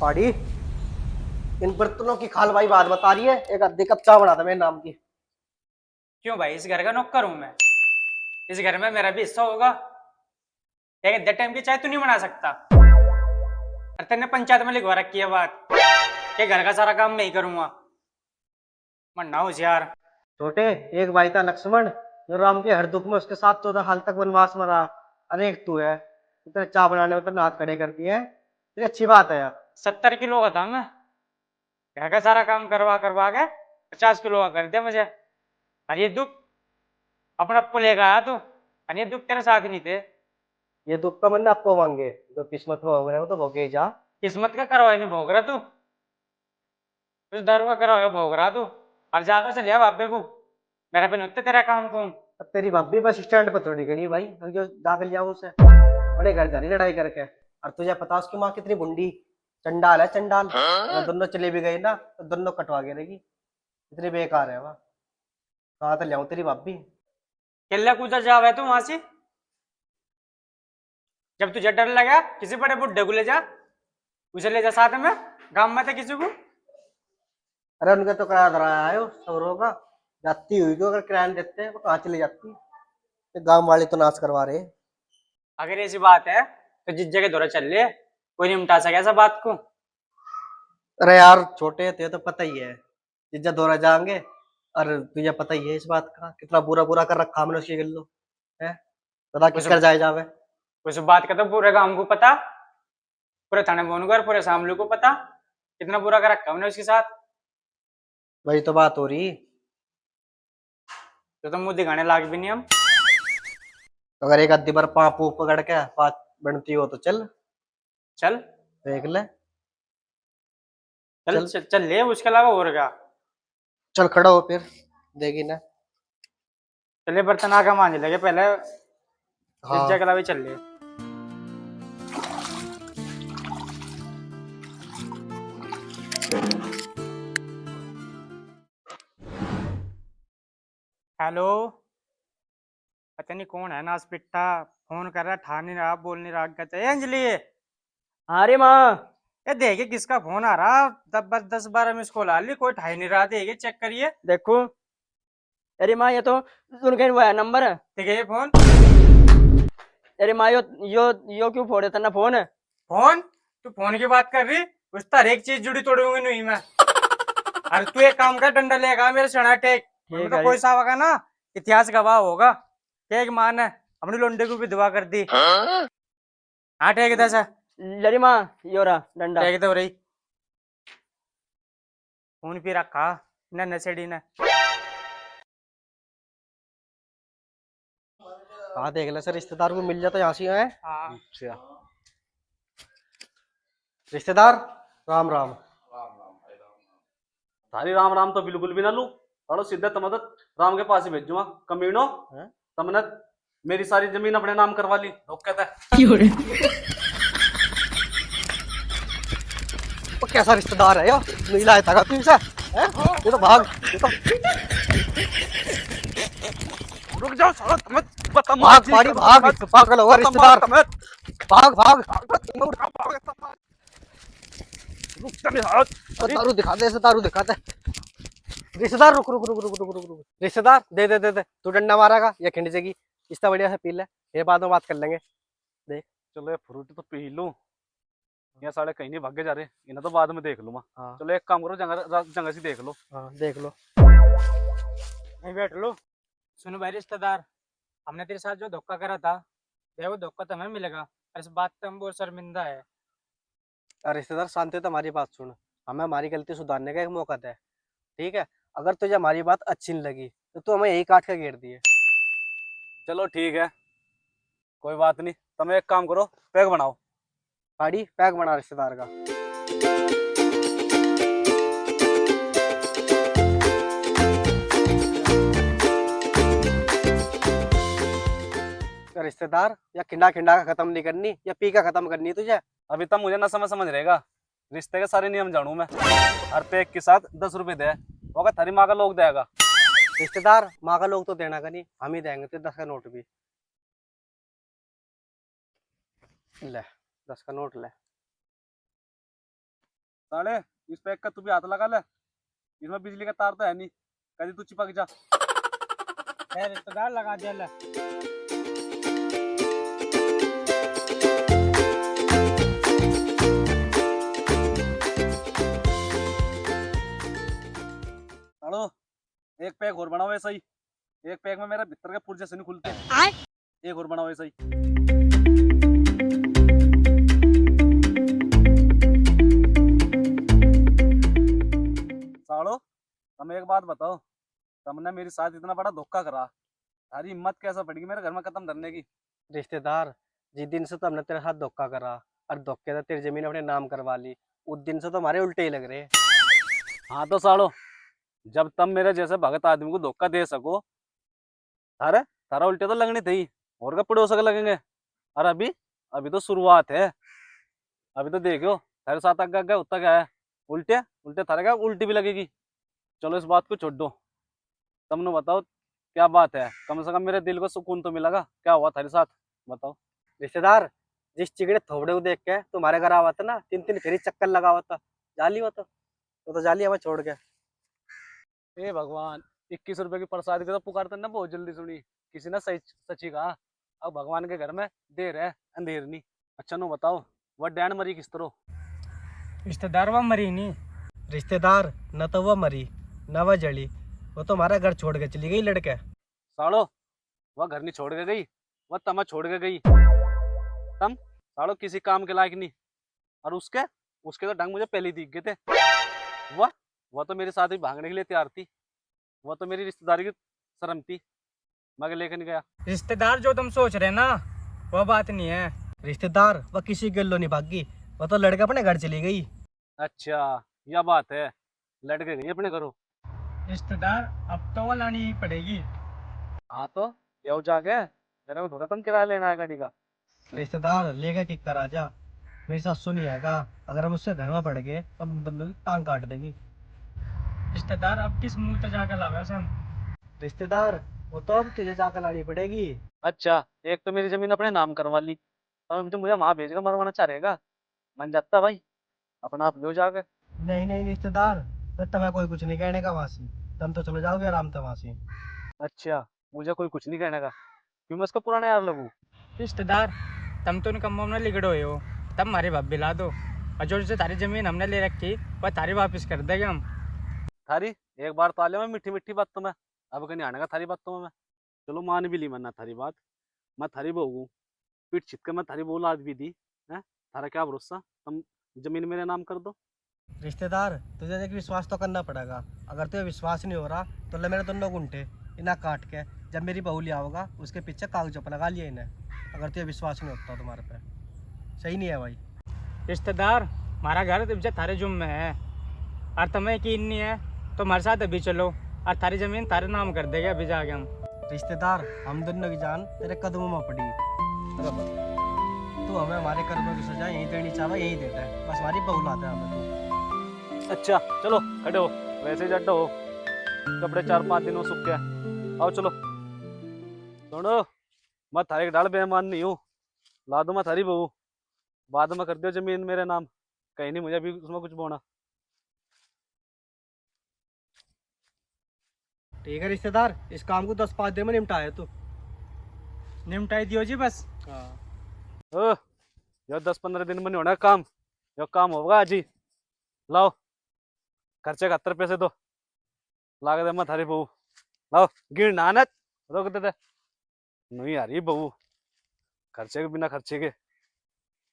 पाड़ी इन बर्तनों की खाल भाई बात बता रही है। एक आधी कप चाय बना था मेरे नाम की। क्यों भाई, इस घर का नौकर हूं मैं। इस घर में मेरा भी हिस्सा होगा। एक इतने टाइम की चाय तू नहीं बना सकता। और तेने पंचायत में लिखवा रखी है बात कि घर का सारा काम मैं ही करूंगा। मरना होशियार। छोटे, एक भाई था लक्ष्मण जो राम के हर दुख में उसके साथ 14 साल तक वनवास में रहा। अरे एक तू है, इतना चाय बनाने में तो हाथ खड़े कर दिए हैं। ये अच्छी बात है यार। 70 किलो का था मैं। घर का सारा काम करवा करवा के 50 किलो का कर दिया मुझे। और ये दुख अपना आपको लेकर आया तू। और ये दुख तेरे साथ ही नहीं थे। ये दुख का मन आपको मांगे, जो किस्मत में हो गए वो तो भोगे ही जा। किस्मत का करवाए नहीं भोग रहा तू। उस दारू का करवाए भोग रहा तू। और जाकर से लिया बाबे को। मेरा पे नहीं तेरा काम को। अब तेरी भाभी बस स्टैंड पर थोड़ी गई भाई, और जो दाखिल जाओ उसे बड़े घर जानी लड़ाई करके। और तुझे पता उसकी माँ कितनी बुंडी चंडाल है, चंडाल। अगर दोनों चले भी गए ना तो दोनों कटवा के रहेगी। इतनी बेकार है वह। कहाँ तो ले तेरी भाभी। किल्ला कूदा जावे तू वहां से। जब तुझे डर लगा किसी बड़े बुड्ढे को ले जा। उसे ले जा साथ में। गांव में थे किसी को। अरे उनका तो किराया धराया है सौरों का। जाती हुई को अगर किराया नहीं देते वो कहाँ चली जाती। ये गांव वाले तो नाश करवा रहे। अगर ऐसी बात है तो जिस जगह दौरा चल ले। कोई नहीं मिटा सके ऐसा बात को। अरे यार छोटे थे तो पता ही है, जिज्जा दौरा जाएंगे। और तुझे पता ही है इस बात का, कितना बुरा बुरा कर रखा हमने उसकी गल्लो है। पता उस किकर जाए जावे। उस बात का तो पूरे गांव को पता। पूरे थाने बोनकर पूरे शामलू को पता। कितना बुरा कर रखा हमने उसके साथ। वही तो बात हो रही। तो मुंह दिखाने लाग भी नहीं हम। अगर एक आधी बार पाँव पूप पकड़ के बात बनती हो तो चल चल देख ले। चल चल चल, चल ले उसके अलावा और क्या। चल खड़ा हो फिर देगी ना। चले बर्तन आके मांझ लगे पहले। इस हाँ। जगह भी चल ले। हेलो। पता नहीं कौन है नास पिट्ठा। फोन कर रहा ठा नहीं रहा बोल नहीं रहा कहते "ए अंजलि ये अरे माँ। देखिए किसका फोन आ रहा। 10 12 मिस कॉल आ रही कोई ठा ही नहीं रहा। देखिए चेक करिए। देखो। अरे माँ ये तो सुनकर वो है नंबर है। देखिए ये फोन। अरे माँ यो क्यों फोड़े तना फोन है। फोन। तू फोन की बात कर रही। उस तर एक चीज जुड़ी तोड़ूंगी नहीं मैं। अरे तू एक काम कर डंडा लेगा मेरे सना टेक। उनमें ठीक तो है कोई सा होगा ना। इतिहास गवाह होगा। टेक मान है अपनी लोंडे को भी दुआ कर दी। हाँ टेक दस है। लरी माँ यो रहा डंडा। टेक दो रही। फोन भी रखा। न नशेड़ी ने। हाँ देख ले सर, रिश्तेदार को मिल जाता यहाँ से है। हाँ। अच्छा रिश्तेदार, राम राम। थारी राम राम तो बिल्कुल भी ना लू। चलो सीधे तमदत राम के पास ही भेजूंगा कमीनो। हैं? तमने मेरी सारी जमीन अपने नाम करवा ली रोक कहता है। वो कैसा रिश्तेदार है यार, नहीं लाया था तू इसे हैं? ये तो भाग, ये तो रुक जाओ साला तमत भाग पाड़ी भाग, पागल होगा रिश्तेदार। भाग भाग। तो दारू दिखा दे, ऐसे दारू दिखा दे। रिश्तेदार रुक रुक रुक रुक रुक रुक रुक। रिश्तेदार दे दे दे दे, तू डंडा मारेगा या खिंड इसका बढ़िया से पी ले, फिर बाद में बात कर लेंगे। देख। चलो ये फ्रूट तो पी लूं। ये साले कहीं नहीं भागे जा रहे इन्हें तो बाद में देख लूंगा। हाँ चलो एक काम करो जंगा जंगा से देख लो। हाँ देख लो। नहीं बैठ लो। सुनो भाई रिश्तेदार। हमने तेरे साथ जो धोखा करा था। देखो धोखा तो हमें मिलेगा। और इस बात पे हम बहुत शर्मिंदा है। रिश्तेदार शांति तो हमारी बात सुन। हमें हमारी गलती सुधारने का एक मौका दे, ठीक है। अगर तुझे हमारी बात अच्छी नहीं लगी तो तू हमें यही काट के घेर दिए। चलो ठीक है कोई बात नहीं। तुम एक काम करो पैक बनाओ। गाड़ी पैक बना रिश्तेदार का। रिश्तेदार या खिंडा खिंडा का खत्म नहीं करनी या पी का खत्म करनी तुझे। अभी तक मुझे ना समझ रहेगा। रिश्ते के सारे नियम जानू मैं। और पैक के साथ 10 रुपए दे वो थारी माँ का लोग देगा। रिश्तेदार माँ का लोग तो देना का नहीं, हम ही देंगे तुझे 10 का नोट भी। ले 10 का नोट ले। साले इस पैक का तू भी हाथ लगा ले, इसमें बिजली का तार तो है नहीं, कभी तू चिपक जा। है रिश्तेदार लगा दिया ले। सालो एक पैक और बनाओ ऐसा ही, एक पैक में मेरा भीतर के पुर्जे से नहीं खुलते, एक और बनाओ ऐसा ही। सालो तुम एक बात बताओ, तुमने मेरे साथ इतना बड़ा धोखा करा, सारी हिम्मत कैसा पड़ेगी मेरे घर में कदम धरने की? रिश्तेदार, जिस दिन से तो हमने तेरे साथ धोखा करा और धोखे से तेरी जमीन अपने नाम करवा ली, उस दिन से तो हमारे उल्टे ही लग रहे हैं। हाँ तो सालो, जब तुम मेरे जैसे भगत आदमी को धोखा दे सको, अरे तारा उल्टे तो लगने थे ही, और का पड़ोस के लगेंगे। और अभी अभी तो शुरुआत है, अभी तो देखो तेरे साथ आगे आगे उतना क्या है, उल्टे उल्टे थारे क्या उल्टी भी लगेगी। चलो इस बात को छोड़ दो, तुमने बताओ क्या बात है, कम से कम मेरे दिल को सुकून तो मिलेगा। क्या हुआ थारे साथ बताओ। रिश्तेदार, जिस चिगड़े थोबड़े को देख के तुम्हारे घर आवा था ना, 3-3 फेरी चक्कर लगा हुआ था, जाली हुआ तो जाली हमें छोड़ के। हे भगवान, 21 रुपए की प्रसाद की तो पुकार ना बहुत जल्दी सुनी, किसी ने सही सच्ची कहा। अब भगवान के घर में देर है अंधेर नहीं। अच्छा नो बताओ, वह डैन मरी किस तरह? रिश्तेदार वह मरी नहीं। रिश्तेदार, न तो वह मरी न वह जली, वो तो हमारा घर छोड़ के चली गई लड़के। सालो वह घर नहीं छोड़ के गई, वह तमा छोड़ के गई। तम सालो किसी काम के लायक नहीं, और उसके उसके तो ढंग मुझे पहले ही दिख गए थे। वह तो मेरे साथ ही भागने के लिए तैयार थी, वह तो मेरी रिश्तेदारी की शर्म थी, मगर लेकर नहीं गया। रिश्तेदार जो तुम सोच रहे ना वह बात नहीं है। रिश्तेदार, वह किसी गल्लो नहीं भागी, वह तो लड़के अपने घर चली गई। अच्छा यह बात है, लड़के गई अपने घरों। रिश्तेदार अब तो वो लानी ही पड़ेगी। हाँ तो यो जाके मेरे को थोड़ा तुम किराया लेना है गाड़ी का। रिश्तेदार, लेगा किक कर आजा, मेरी सासू नहीं आएगा, अगर हम उससे घर में पड़ गए तो हम बंदों की टांग काट देगी। रिश्तेदार अब किस मुंह पे जाकर लावे सन। रिश्तेदार, वो तो अब तुझे जाकर लानी पड़ेगी। अच्छा एक तो मेरी जमीन अपने नाम करवा ली, अब तो मुझे वहां भेजकर मरवाना चाह रहेगा, मन जाता भाई अपना आप लो जाके। नहीं नहीं रिश्तेदार, तो तुम्हें कोई कुछ नहीं कहने का वहां से, तुम तो चले जाओगे आराम से वहां से। अच्छा मुझे कोई कुछ नहीं कहने का, क्यों मैं उसका पुराना यार लगूं? रिश्तेदार तुम तो उन कम्मों में लिगड़ो हो, तब हमारे भाभी ला दो, और जो से तारी जमीन हमने ले रखी वह तारी वापस कर देंगे हम। थारी एक बार तो आ ले मैं मीठी मीठी बात तो मैं, अब कहीं आने का थारी बात तो मैं चलो मान भी ली मरना थारी बात। मैं थारी बहू हूँ, पीठ छिप के मैं थारी बहू लाद भी दी है, थारा क्या भरोसा, तुम जमीन मेरे नाम कर दो। रिश्तेदार, तुझे एक विश्वास तो करना पड़ेगा, अगर तुझे विश्वास नहीं हो रहा तो ले मेरे दोनों गुंठे इन्हें काट के, जब मेरी बहू लिया होगा उसके पीछे कागज पर लगा लिया इन्हें, अगर तुझे विश्वास नहीं होता तुम्हारे पे। सही नहीं है भाई। रिश्तेदार हमारा घर तुमसे थारे जुम में है, और तुम्हें यकीन नहीं है तो हमारे साथ अभी चलो, और थारी जमीन तारे नाम कर देगा अभी जाके हम। रिश्तेदार, हम दोनों की जान तेरे कदमों में पड़ी, तू हमें हमारे कर्मों की सजा यही देनी चाहे यही देता है, बस हमारी बहू लाता है हमें तू। अच्छा चलो खड़े हो, वैसे जड्डा हो, कपड़े 4-5 दिन में सूख गया, आओ चलो। सुनो मैं थारे डाल बेईमान नहीं हूँ, ला दो मैं थारी बहू, बाद में कर दियो जमीन मेरे नाम, कहीं नहीं मुझे अभी उसमें कुछ बोना। ठीक है रिश्तेदार, इस काम को 10-5 दिन में निपटाए तू। निमटाई दियो जी बस। ओ, यो 10-15 दिन में नहीं होना काम, यो काम होगा आज ही। लाओ खर्चे का 70 पैसे दो, लागे दे मैं थारी बहू, लाओ गिर नानत रोक दे नहीं यार ये बहू, खर्चे के बिना खर्चे के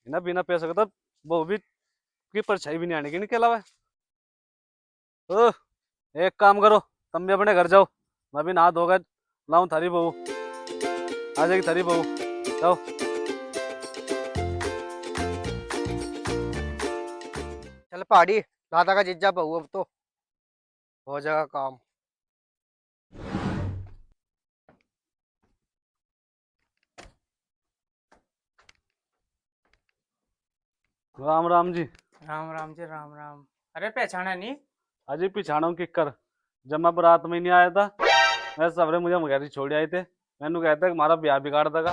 बिना पैसे के तो बहू भी की परछाई भी नहीं आने की नहीं के अलावा। ओ एक काम करो, तुम भी अपने घर जाओ, मैं भी नहा धोकर लाऊं थारी बहू, आ जाएगी थारी बहू, जाओ। चल पहाड़ी, राधा का जीजा बहू, अब तो हो जाएगा काम। राम राम जी। राम राम जी राम राम। अरे पहचाना नहीं? अजी पिछाड़ों की कर, जब मैं बारात में नहीं आया था मैं सबरे मुझे घर छोड़ आए थे, मैंने कहता कि हमारा ब्याह बिगाड़ देगा।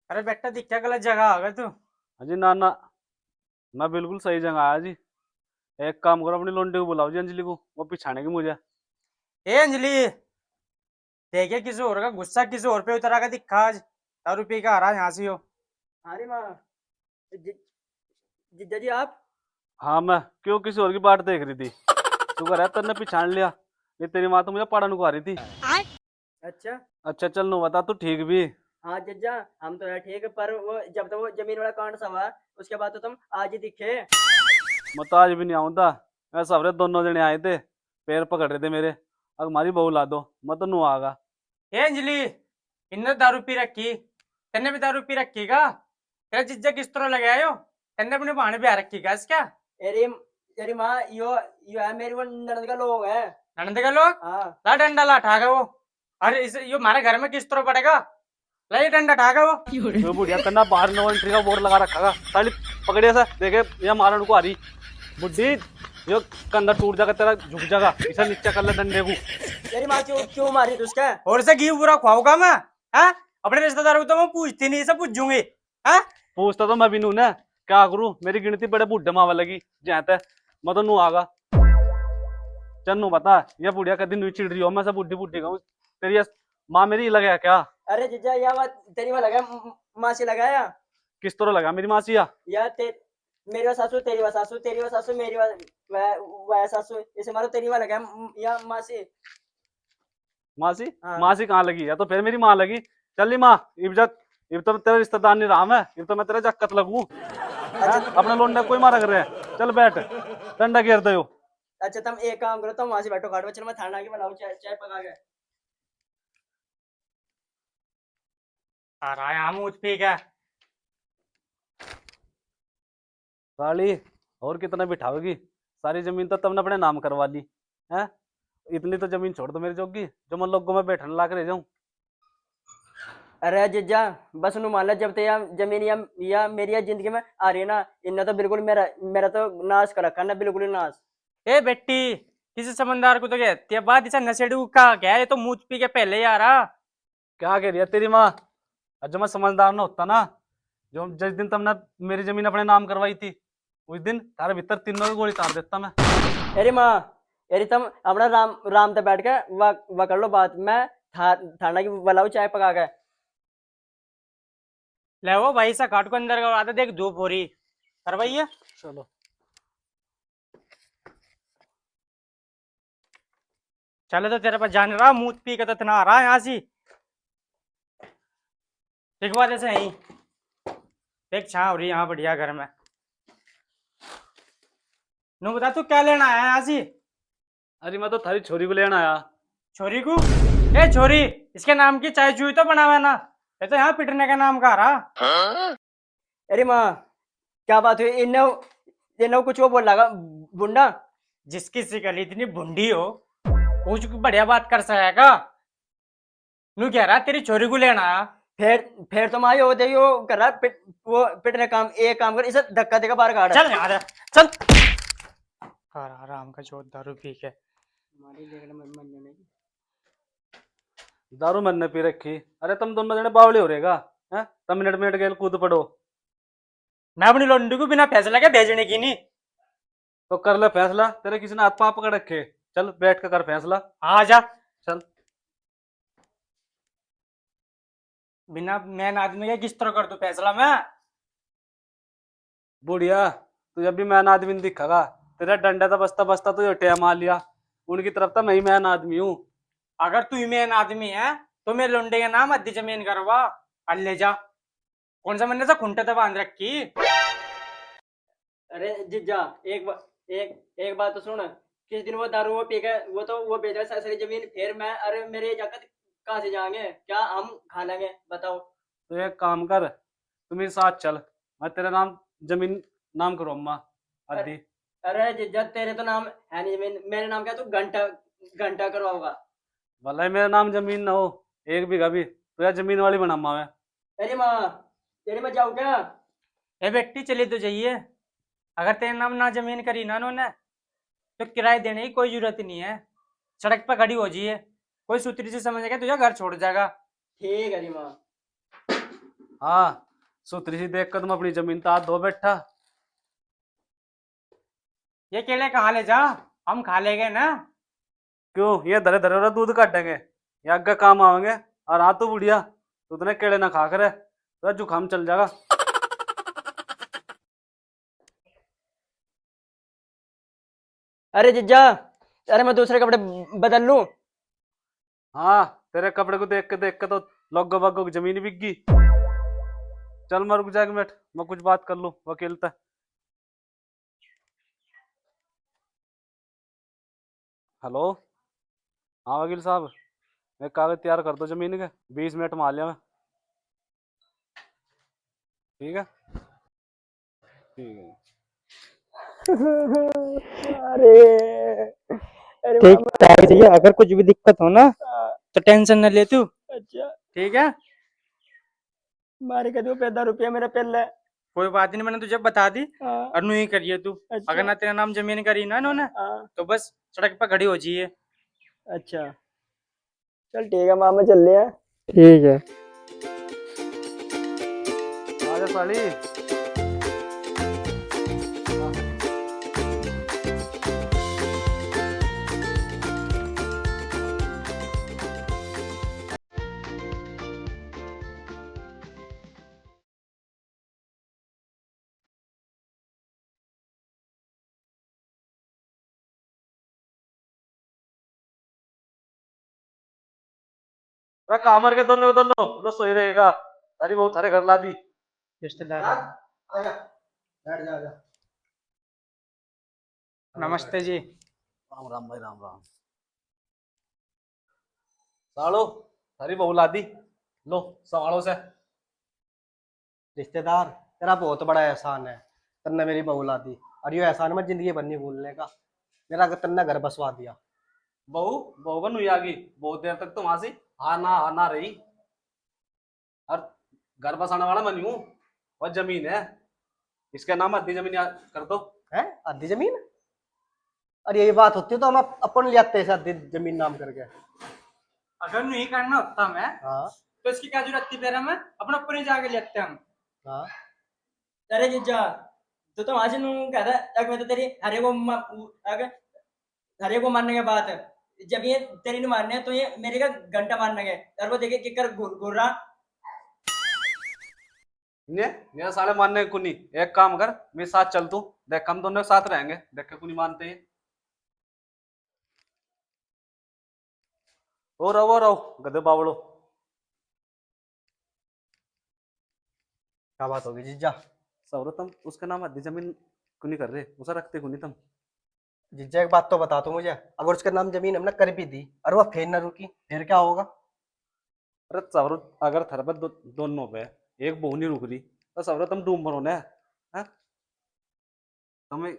अरे बेटा दिखा गलत जगह आ गए तू। अजी ना ना मैं बिल्कुल सही जगह आया जी, एक काम करो, अपनी लोंडी को बुलाओ जी, अंजलि को, वो पिछाड़ेगी मुझे। ए अंजलि, देखे किसी और का गुस्सा किसी और पे उतरा का दिखा आज। दारू पी के आ रहा है यहाँ से हो। अरे माँ, जीजा जी आप। हाँ, मैं क्यों किसी और की बाट देख रही थी? शुक्र है तेने पिछाड़ लिया, नहीं तेरी माँ तो मुझे पढ़ा नुकवा रही थी। अच्छा। अच्छा चल, नु बता, तू ठीक भी? हाँ जीजा, हम तो है ठीक, पर वो जब तक वो जमीन वाला कांड हुआ उसके बाद तो तुम आज ही दिखे। मैं तो आज भी नहीं आऊंगा। मैं सबरे दोनों जने आए थे, पैर पकड़ रहे थे मेरे, अब हमारी बहू ला दो, मैं तो नु आगा। ए अंजलि, इन्ने दारू पी रखी, तेने भी दारू पी रखी का? तेरा जीजा किस तरह लगे आयो? तेने अपने बहाने पे आ रखी का क्या? अरे अरे माँ, यो है मेरी वो ननद का लोग है। ननद के लोग? हाँ। ला डंडा ला उठा के वो। अरे इसे यो हमारे घर में किस तरह पड़ेगा? ला ये डंडा उठा के वो। तो बुढ़िया तेना बाहर नो एंट्री का बोर्ड लगा रखा था, साली पकड़िया सा देखे, ये मारन को आ रही बुढ़ी, यो कंधा टूट जाएगा तेरा, झुक जाएगा, इसे नीचे कर ले डंडे को। तेरी माँ क्यों क्यों मारी तुझका? और से घी बुरा खुआऊंगा मैं? हाँ, अपने रिश्तेदारों को तो मैं पूछती नहीं, से पूछूंगी। हाँ, पूछता तो मैं भी नू ने, क्या करूं, मेरी गिनती बड़े बुढ़े मावा लगी जहाँ, मैं तो नू आगा। चल नू बता, ये बुढ़िया कदी नु चिड़ रही हो, मैं से बुढ़ी बुढ़ी कहूँ, तेरी माँ मेरी लगे क्या? अरे जीजा, या बात तेरी माँ लगा, माँ से लगाया किस तरह लगा मेरी मासिया? या मेरी वाला सासू, तेरी वाला सासू, तेरी वाला सासू, मेरी वाला सासू, इसे मारो, तेरी वाला लगा या माँ से। मासी? हाँ। मासी कहाँ लगी? या तो फिर मेरी माँ लगी। चल नी माँ, इज्जत, इब तो तेरा रिश्तेदार नहीं रहा मैं, इब तो मैं तेरा जक्कत लगू। अपने लोंडे कोई मारा कर रहे हैं, चल बैठ, डंडा घेर दो। अच्छा तुम एक काम करो, तुम वहां से बैठो काटो, चलो मैं थाना के बुलाऊं, चाय चाय पका के। आ रहा है यहाँ मुझ पी के। साली और कितना बिठाओगी? सारी जमीन तो तुमने अपने नाम करवा ली है, इतनी तो जमीन छोड़ दो मेरी जोगी, जो मैं लोगों में बैठने ला के रह जाऊं। अरे जीजा, बस नु मान लो, जब तक या जमीन या मेरी या जिंदगी में आ रही है ना, इनने तो बिल्कुल मेरा मेरा तो नाश कर रखा है ना, बिल्कुल ही नाश। ए बेटी, किसी समझदार को तो कहती है बात, इसे नशेड़ी का क्या, ये तो मुझ पी के पहले ही आ रहा। क्या कह रही है तेरी माँ? और जो मैं समझदार ना होता ना, जो जिस दिन तुमने मेरी जमीन अपने नाम करवाई थी, उस दिन तारे भीतर तीनों की गोली तार देता मैं। अरे माँ, अरे तुम अपना राम राम तक बैठ के वा कर लो बात, मैं थाना की बुलाऊं, चाय पका के। ले वो भाई सा काट को अंदर करवा दे, देख धूप हो रही करवाइए। चलो। चले तो तेरे पास जान रहा, मुंह पी के तो इतना आ रहा है यहाँ से। दिखवा दे से यहीं, देख छां हो रही यहाँ बढ़िया घर में। नू बता तू क्या लेना आया यहाँ से? अरे मैं तो थारी छोरी को लेना आया। छोरी को? ए छोरी, इसके नाम की चाय चुई तो बनावा ना, ये तो यहाँ पिटने का नाम का आ रहा। अरे माँ, क्या बात हुई? इन्हें कुछ वो बोल लगा बुंडा। जिसकी शिकल इतनी भुंडी हो, कुछ बढ़िया बात कर सकेगा? नू कह रहा तेरी छोरी को लेना आया। फिर तुम आई हो, देखियो कर रहा वो पिटने काम, एक काम कर, इसे धक्का देगा बाहर काट। चल यहाँ से, चल। आराम का चोट दारू पी के। दारू मैंने पी रखी? अरे तुम दोनों जने बावले हो रहेगा है, तुम मिनट मिनट के कूद पड़ो। मैं अपनी लौंडी को बिना पैसे लगे भेजने की नहीं। तो कर ले फैसला, तेरे किसी ने हाथ पाँव पकड़ रखे, चल बैठ कर फैसला। आ जा। चल। बिना मैन आदमी के किस तरह कर तू फैसला? मैं बुढ़िया, तू जब भी मैन आदमी नहीं दिखागा, तेरा डंडा तो बसता बसता तो टेम मार लिया, उनकी तरफ तो मैं ही मैन आदमी हूँ। अगर तू ही मैन आदमी है तो मेरे लौंडे के नाम अद्धी जमीन करवा और ले जा। कौन सा मैंने तो खुंटे तो बांध रखी। अरे जीजा, एक बात तो सुन, किस दिन वो दारू वो पी के वो बेच रहा है सारी जमीन, फिर मैं, अरे मेरे जाकर कहाँ से जाएंगे, क्या हम खा लेंगे बताओ? तो एक काम कर, तू मेरे साथ चल, मैं तेरा नाम जमीन नाम करो अम्मा आदि। अरे जीजा, तेरे तो नाम है नहीं जमीन, मेरे नाम क्या तू घंटा घंटा करवाओगा? भला मेरा नाम जमीन ना हो एक बीघा भी, तो यार जमीन वाली बना मैं। अरे माँ, तेरी मैं जाऊँ क्या? ए बेटी चली तो जाइए, अगर तेरे नाम ना जमीन करी ना उन्होंने तो किराए देने की कोई जरूरत नहीं है, सड़क पर खड़ी हो जाइए, कोई सूत्री से समझेगा तुझे घर छोड़ जाएगा। ठीक है री माँ। हाँ, सुतरी सी देख कर तुम अपनी जमीन तो हाथ धो बैठा। ये केले कहाँ ले जा, हम खा लेंगे ना। क्यों, ये धरे धरे वाला दूध काटेंगे, ये आगे काम आवेंगे। और हाँ तो बुढ़िया, तू इतने केले ना खा करे तो जुकाम चल जाएगा। अरे जीजा, अरे मैं दूसरे कपड़े बदल लूं? हाँ, तेरे कपड़े को देख के तो लोगों बागों की जमीन बिक गई। चल मैं रुक जा, 1 मिनट, मैं कुछ बात कर लूं वकील तक। हेलो, हाँ वकील साहब, मैं कागज तैयार कर दो जमीन के, 20 मिनट में आ लिया मैं। ठीक है, ठीक है। अरे अरे ठीक मामा। ठाक भैया, अगर कुछ भी दिक्कत हो ना हाँ, तो टेंशन न ले तू। अच्छा। ठीक है, मारे का दो पैदा रुपया मेरा पहले। कोई बात नहीं, मैंने तुझे बता दी। हाँ, और नू ही करिए तू। अच्छा। अगर ना तेरा नाम जमीन करी ना इन्होंने, हाँ, तो बस सड़क पर खड़ी हो जाइए। अच्छा। चल ठीक है मामा, चल रहे हैं। ठीक है। आजा साली। अरे कामर के दोनों दोनों तो सोई रहेगा, अरे वो थारे घर ला दी। रिश्तेदार आजा, बैठ जा आजा। नमस्ते जी। राम राम भाई, राम राम। सालो, थारी बहू ला दी, लो संभालो से। रिश्तेदार, तेरा बहुत बड़ा एहसान है, तन्ने मेरी बहू ला दी। और ये एहसान मैं जिंदगी भर नहीं भूलने का। मेरा तन्ने घर बसवा दिया। बहू, बहू बन हुई आगी, बहुत देर तक तो वहां से आना रही। और घर बसाने वाला मैं नहीं हूँ, और जमीन है, इसके नाम आधी जमीन कर दो। है आधी जमीन? और यही बात होती है तो हम अपन ले आते हैं आधी जमीन नाम करके। अगर नहीं करना होता मैं, हाँ तो इसकी क्या जरूरत थी फिर? हमें अपना ऊपर ही जाके लेते हम। हाँ। अरे जीजा, तो वहां से नू कहता अगर मैं तो तेरी अगर हरे को मारने के बाद जब ये तेरी ने मारने तो ये मेरे का घंटा मारने के और वो देखे किकर घुर घुर रहा। ने मेरा साले मानने को नहीं, एक काम कर, मेरे साथ चल तू, देख हम दोनों साथ रहेंगे, देख के को नहीं मानते हैं। वो रहो गधे बावड़ो। क्या बात होगी जीजा? सवरो तुम उसका नाम आधी जमीन को नहीं कर रहे, उसे रखते को नहीं तुम। जीजा एक बात तो बता दो मुझे, अगर उसके नाम जमीन हमने कर भी दी और वह फिर न रुकी, फिर क्या होगा? अरे सवरो, अगर थर पर दोनों पे एक बहू नहीं रुक रही तो सवरो तुम डूब मरो ना, हैं? तुम्हें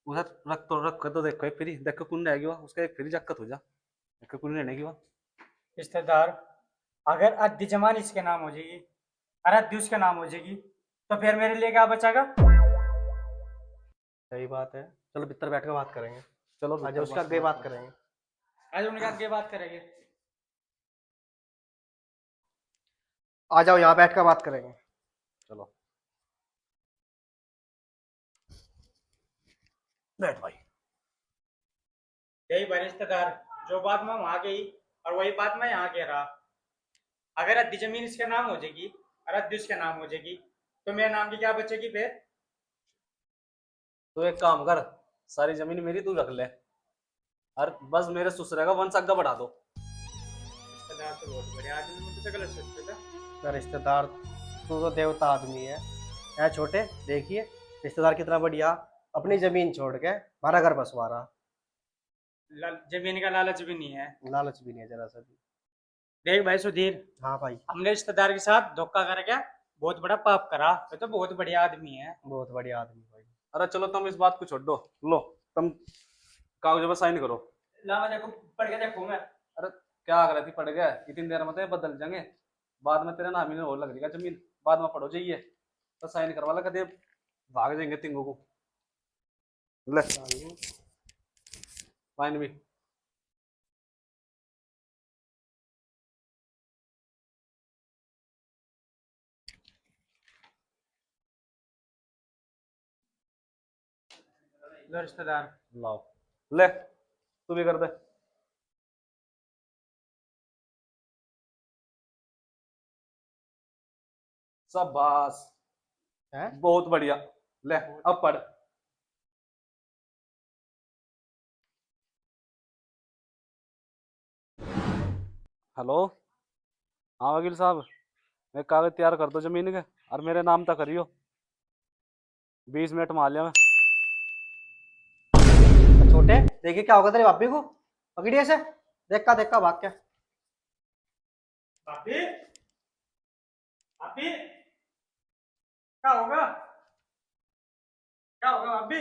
उधर रख तो देखो, एक फिर देख के कौन रहेगी वह, उसका एक फिर जक्कत हो जा, देख के कौन रहने की वह। रिश्तेदार, अगर अद्दी जमान इसके नाम हो जाएगी और अद्दी उसके नाम हो जाएगी, तो फिर मेरे लिए क्या बचागा? सही बात है, चलो भीतर बैठ कर बात करेंगे। चलो आज उसका आगे बात करेंगे। आज उनके आगे बात करेंगे। आ जाओ यहाँ बैठ कर बात करेंगे। चलो बैठ भाई। यही भाई रिश्तेदार, जो बात मैं वहां गई और वही बात मैं यहाँ कह रहा। अगर अद्दी जमीन इसके नाम हो जाएगी और अद्दी उसके नाम हो जाएगी, तो मेरे नाम की क्या बचेगी फिर? तो एक काम कर, सारी जमीन मेरी तू रख ले, और बस मेरे ससुरे का वंश आगे बढ़ा दो। रिश्तेदार तो बहुत बढ़िया आदमी, मुझे तो गलत सोचते थे। मेरा रिश्तेदार, तू तो देवता आदमी है। ऐ छोटे, देखिए रिश्तेदार कितना बढ़िया, अपनी जमीन छोड़ के हमारा घर बसवा रहा। जमीन का लालच भी नहीं है। लालच भी नहीं है जरा सा भी। देख भाई सुधीर, हाँ भाई, हमने रिश्तेदार के साथ धोखा करके बहुत बड़ा पाप करा। ये तो बहुत बढ़िया आदमी है। बहुत बढ़िया आदमी भाई। अरे चलो तुम इस बात को छोड़ दो, लो तुम कागजों पर साइन करो। ला मैं देखो, पढ़ के देखूं मैं। अरे क्या कर रही थी, पड़ गया इतनी देर में तो ये बदल जाएंगे, बाद में तेरे नाम ही नहीं और लग जाएगा जमीन, बाद में पढ़ो जाइए तो साइन करवा ला, कदे भाग जाएंगे तीनों को। ले साइन भी। लो रिश्तेदार। लाओ ले, तू भी कर दे। शाबाश, हैं? बहुत बढ़िया। ले अब पढ़। हेलो, हाँ वकील साहब, मैं कागज तैयार कर दो जमीन के और मेरे नाम तक करियो। 20 मिनट में आ लिया मैं। छोटे देखिए क्या होगा तेरे भाभी को, पकड़िए से, देखा भाग क्या। भाभी, भाभी, क्या होगा? क्या होगा भाभी?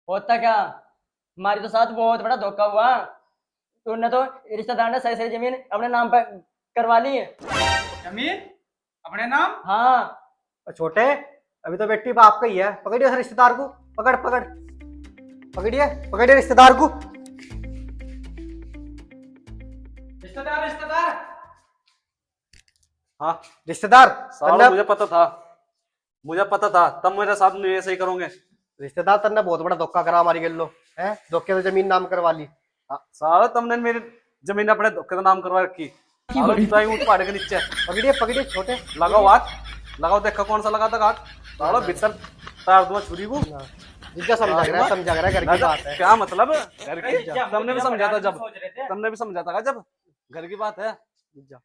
होता क्या, हमारी तो साथ बहुत बड़ा धोखा हुआ। तूने तो रिश्तेदार ने सही सही जमीन अपने नाम पर करवा ली है। जमीन अपने नाम? हाँ, छोटे अभी तो बेटी बाप का ही है, पकड़िए उस रिश्तेदार को, पकड़ पकड़, पकड़िए पकड़िए रिश्तेदार को। रिश्तेदार, रिश्तेदार। हाँ रिश्तेदार साहब, तन्ने, मुझे पता था तब मेरे साथ नहीं ऐसे ही करोगे। रिश्तेदार तन्ने बहुत बड़ा धोखा करा हमारी गल्लो है, धोखे से जमीन नाम करवा ली। हाँ, साहब तुमने मेरी जमीन अपने धोखे का नाम करवा रखी। साहब बताइए उठ पहाड़ के नीचे। पकड़िए पकड़िए छोटे, लगाओ हाथ, लगाओ, देखो कौन सा लगाता हाथ। साहब भीतर तार दूंगा छुरी को। जिज्जा समझा कर रहा है, समझा कर रहा है, घर की बात है। क्या मतलब घर की? क्या तुमने भी क्या समझा था बड़ा जब, सोच रहे थे? तुमने भी समझा था जब घर की बात है। जिज्जा